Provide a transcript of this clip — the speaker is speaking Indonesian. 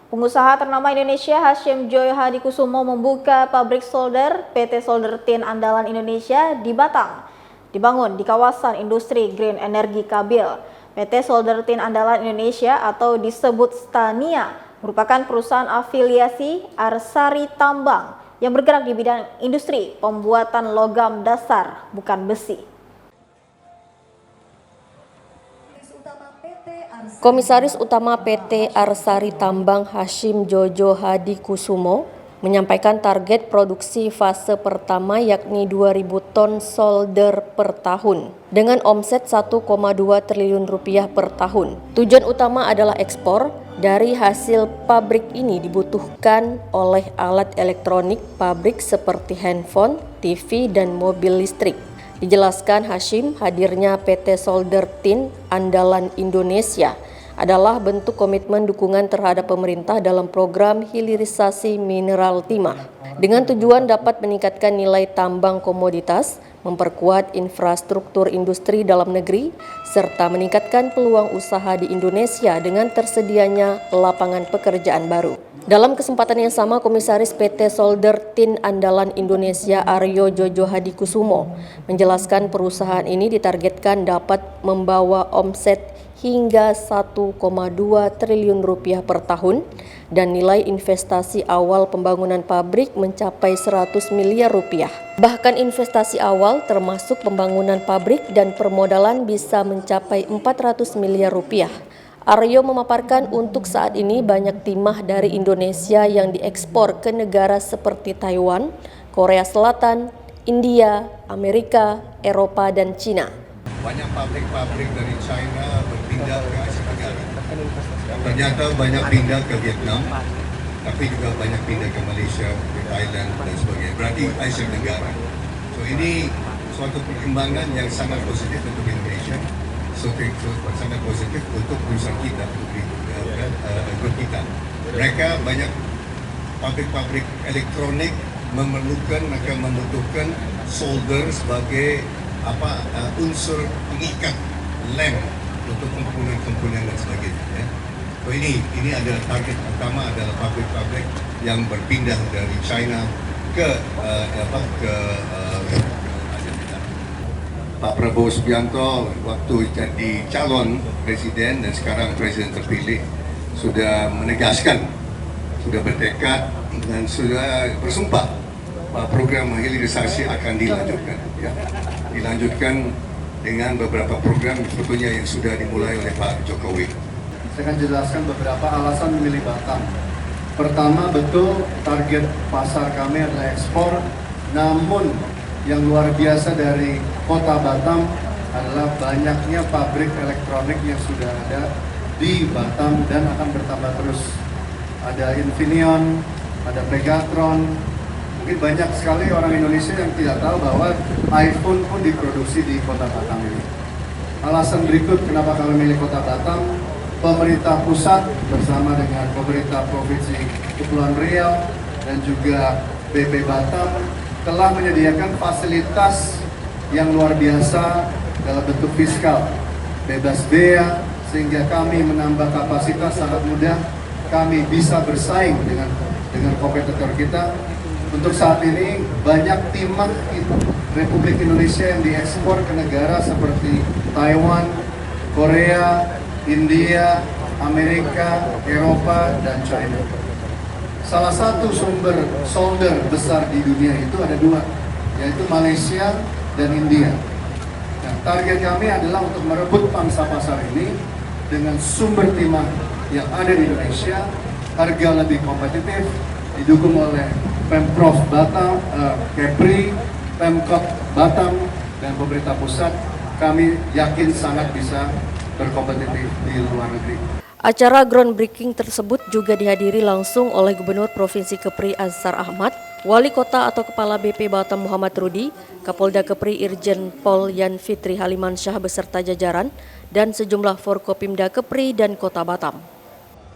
Pengusaha ternama Indonesia Hashim Joyo Hadikusumo membuka pabrik solder PT Solder Tin andalan Indonesia di Batam. Dibangun di kawasan industri green energi Kabil. PT Solder Tin andalan Indonesia atau disebut Stania merupakan perusahaan afiliasi Arsari Tambang yang bergerak di bidang industri pembuatan logam dasar bukan besi. Komisaris Utama PT Arsari Tambang Hashim Joyo Hadikusumo menyampaikan target produksi fase pertama yakni 2.000 ton solder per tahun dengan omset 1,2 triliun rupiah per tahun. Tujuan utama adalah ekspor. Dari hasil pabrik ini dibutuhkan oleh alat elektronik pabrik seperti handphone, TV, dan mobil listrik. Dijelaskan Hashim, hadirnya PT Solder Tin andalan Indonesia adalah bentuk komitmen dukungan terhadap pemerintah dalam program hilirisasi mineral timah dengan tujuan dapat meningkatkan nilai tambang komoditas, memperkuat infrastruktur industri dalam negeri, serta meningkatkan peluang usaha di Indonesia dengan tersedianya lapangan pekerjaan baru. Dalam kesempatan yang sama, Komisaris PT Solder Tin andalan Indonesia Aryo Joyo Hadikusumo menjelaskan perusahaan ini ditargetkan dapat membawa omset hingga 1,2 triliun rupiah per tahun dan nilai investasi awal pembangunan pabrik mencapai 100 miliar rupiah. Bahkan investasi awal termasuk pembangunan pabrik dan permodalan bisa mencapai 400 miliar rupiah. Aryo memaparkan untuk saat ini banyak timah dari Indonesia yang diekspor ke negara seperti Taiwan, Korea Selatan, India, Amerika, Eropa, dan Cina. Banyak pabrik-pabrik dari China berpindah ke Asia Tenggara. Ternyata banyak pindah ke Vietnam, tapi juga banyak pindah ke Malaysia, ke Thailand, dan sebagainya. Berarti Asia Tenggara. So ini suatu perkembangan yang sangat positif untuk Indonesia, sangat positif untuk perusahaan kita, untuk kita. Mereka banyak pabrik-pabrik elektronik mereka membutuhkan solder sebagai unsur pengikat lem untuk komponen-komponen dan sebagainya. Ya. So ini adalah target utama adalah pabrik-pabrik yang berpindah dari China ke Asia Tenggara. Pak Prabowo Subianto waktu jadi calon presiden dan sekarang presiden terpilih sudah menegaskan, sudah bertekad dan sudah bersumpah bahwa program hilirisasi akan dilanjutkan. Ya. Dilanjutkan dengan beberapa program sebetulnya yang sudah dimulai oleh Pak Jokowi. Saya akan jelaskan beberapa alasan memilih Batam. Pertama, betul target pasar kami adalah ekspor, namun yang luar biasa dari kota Batam adalah banyaknya pabrik elektronik yang sudah ada di Batam dan akan bertambah terus. Ada Infineon, ada Pegatron. Mungkin banyak sekali orang Indonesia yang tidak tahu bahwa iPhone pun diproduksi di kota Batam ini. Alasan berikut kenapa kami memilih kota Batam, pemerintah pusat bersama dengan pemerintah Provinsi Kepulauan Riau dan juga BP Batam telah menyediakan fasilitas yang luar biasa dalam bentuk fiskal, bebas bea, sehingga kami menambah kapasitas sangat mudah, kami bisa bersaing dengan kompetitor kita. Untuk saat ini banyak timah Republik Indonesia yang diekspor ke negara seperti Taiwan, Korea, India, Amerika, Eropa, dan China. Salah satu sumber solder besar di dunia itu ada dua, yaitu Malaysia dan India. Nah, target kami adalah untuk merebut pangsa pasar ini dengan sumber timah yang ada di Indonesia, harga lebih kompetitif, didukung oleh Pemprov Batam, Kepri, Pemkot Batam, dan pemerintah pusat. Kami yakin sangat bisa berkompetitif di luar negeri. Acara groundbreaking tersebut juga dihadiri langsung oleh Gubernur Provinsi Kepri Ansar Ahmad, Wali Kota atau Kepala BP Batam Muhammad Rudi, Kapolda Kepri Irjen Pol Yan Fitri Halimansyah beserta jajaran, dan sejumlah Forkopimda Kepri dan Kota Batam.